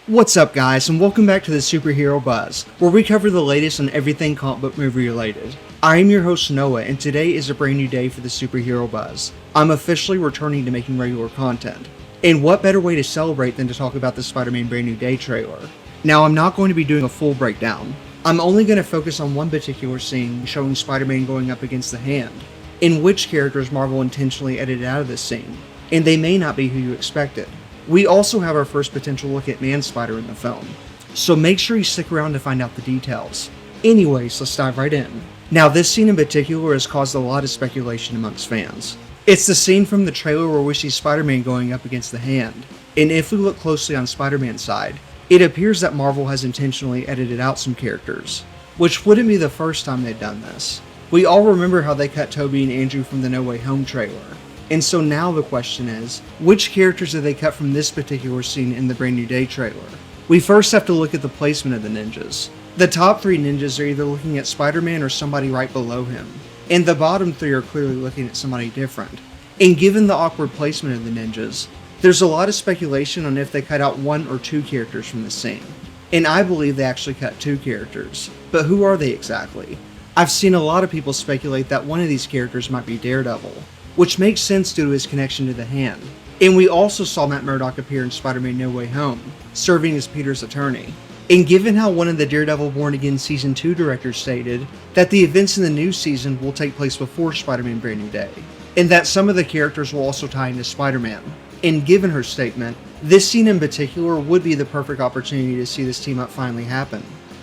What's up guys, and welcome back to the Superhero Buzz, where we cover the latest on everything comic book movie related. I am your host Noah, and today is a brand new day for the Superhero Buzz. I'm officially returning to making regular content. And what better way to celebrate than to talk about the Spider-Man Brand New Day trailer. Now I'm not going to be doing a full breakdown. I'm only going to focus on one particular scene showing Spider-Man going up against the Hand, in which characters Marvel intentionally edited out of this scene, and they may not be who you expected. We also have our first potential look at ManSpider in the film, so make sure you stick around to find out the details. Anyways, let's dive right in. Now this scene in particular has caused a lot of speculation amongst fans. It's the scene from the trailer where we see Spider-Man going up against the Hand, and if we look closely on Spider-Man's side, it appears that Marvel has intentionally edited out some characters, which wouldn't be the first time they've done this. We all remember how they cut Tobey and Andrew from the No Way Home trailer. And so now the question is, which characters did they cut from this particular scene in the Brand New Day trailer? We first have to look at the placement of the ninjas. The top three ninjas are either looking at Spider-Man or somebody right below him, and the bottom three are clearly looking at somebody different. And given the awkward placement of the ninjas, there's a lot of speculation on if they cut out one or two characters from the scene. And I believe they actually cut two characters, but who are they exactly? I've seen a lot of people speculate that one of these characters might be Daredevil, which makes sense due to his connection to the Hand. And we also saw Matt Murdock appear in Spider-Man No Way Home, serving as Peter's attorney. And given how one of the Daredevil Born Again Season 2 directors stated that the events in the new season will take place before Spider-Man Brand New Day, and that some of the characters will also tie into Spider-Man. And given her statement, this scene in particular would be the perfect opportunity to see this team up finally happen,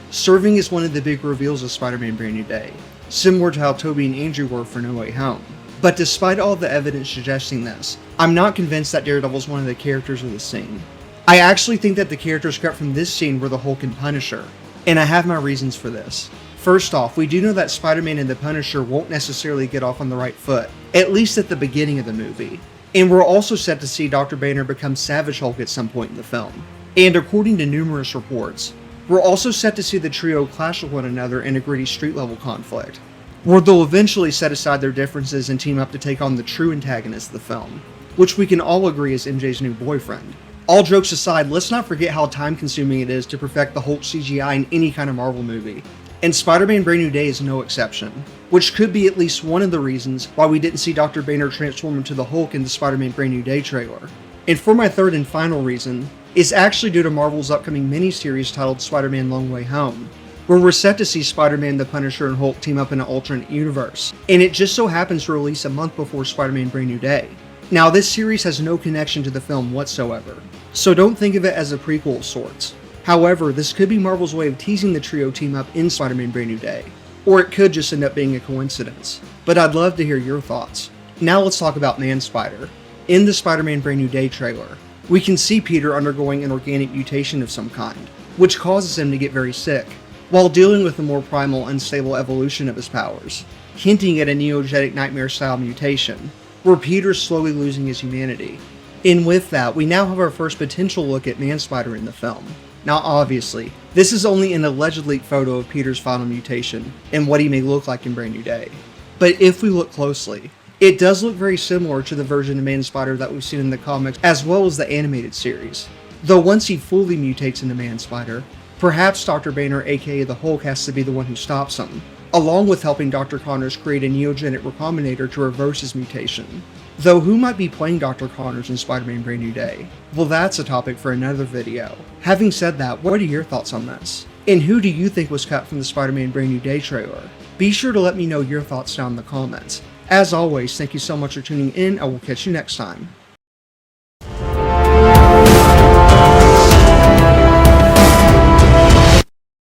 serving as one of the big reveals of Spider-Man Brand New Day, similar to how Tobey and Andrew were for No Way Home. But despite all the evidence suggesting this, I'm not convinced that Daredevil is one of the characters of the scene. I actually think that the characters cut from this scene were the Hulk and Punisher, and I have my reasons for this. First off, we do know that Spider-Man and the Punisher won't necessarily get off on the right foot, at least at the beginning of the movie. And we're also set to see Dr. Banner become Savage Hulk at some point in the film. And according to numerous reports, we're also set to see the trio clash with one another in a gritty street-level conflict, where they'll eventually set aside their differences and team up to take on the true antagonist of the film, which we can all agree is MJ's new boyfriend. All jokes aside, let's not forget how time-consuming it is to perfect the Hulk CGI in any kind of Marvel movie, and Spider-Man Brand New Day is no exception, which could be at least one of the reasons why we didn't see Dr. Banner transform into the Hulk in the Spider-Man Brand New Day trailer. And for my third and final reason, is actually due to Marvel's upcoming miniseries titled Spider-Man Long Way Home, where we're set to see Spider-Man, the Punisher, and Hulk team up in an alternate universe, and it just so happens to release a month before Spider-Man Brand New Day. Now this series has no connection to the film whatsoever, so don't think of it as a prequel of sorts. However, this could be Marvel's way of teasing the trio team up in Spider-Man Brand New Day, or it could just end up being a coincidence, but I'd love to hear your thoughts. Now let's talk about ManSpider. In the Spider-Man Brand New Day trailer, we can see Peter undergoing an organic mutation of some kind, which causes him to get very sick, while dealing with the more primal, unstable evolution of his powers, hinting at a neogenic nightmare-style mutation, where Peter's slowly losing his humanity. And with that, we now have our first potential look at ManSpider in the film. Now obviously, this is only an alleged leaked photo of Peter's final mutation, and what he may look like in Brand New Day. But if we look closely, it does look very similar to the version of ManSpider that we've seen in the comics as well as the animated series. Though once he fully mutates into ManSpider, perhaps Dr. Banner, aka the Hulk, has to be the one who stops him, along with helping Dr. Connors create a neogenic recombinator to reverse his mutation. Though who might be playing Dr. Connors in Spider-Man Brand New Day? Well, that's a topic for another video. Having said that, what are your thoughts on this? And who do you think was cut from the Spider-Man Brand New Day trailer? Be sure to let me know your thoughts down in the comments. As always, thank you so much for tuning in, and we'll catch you next time.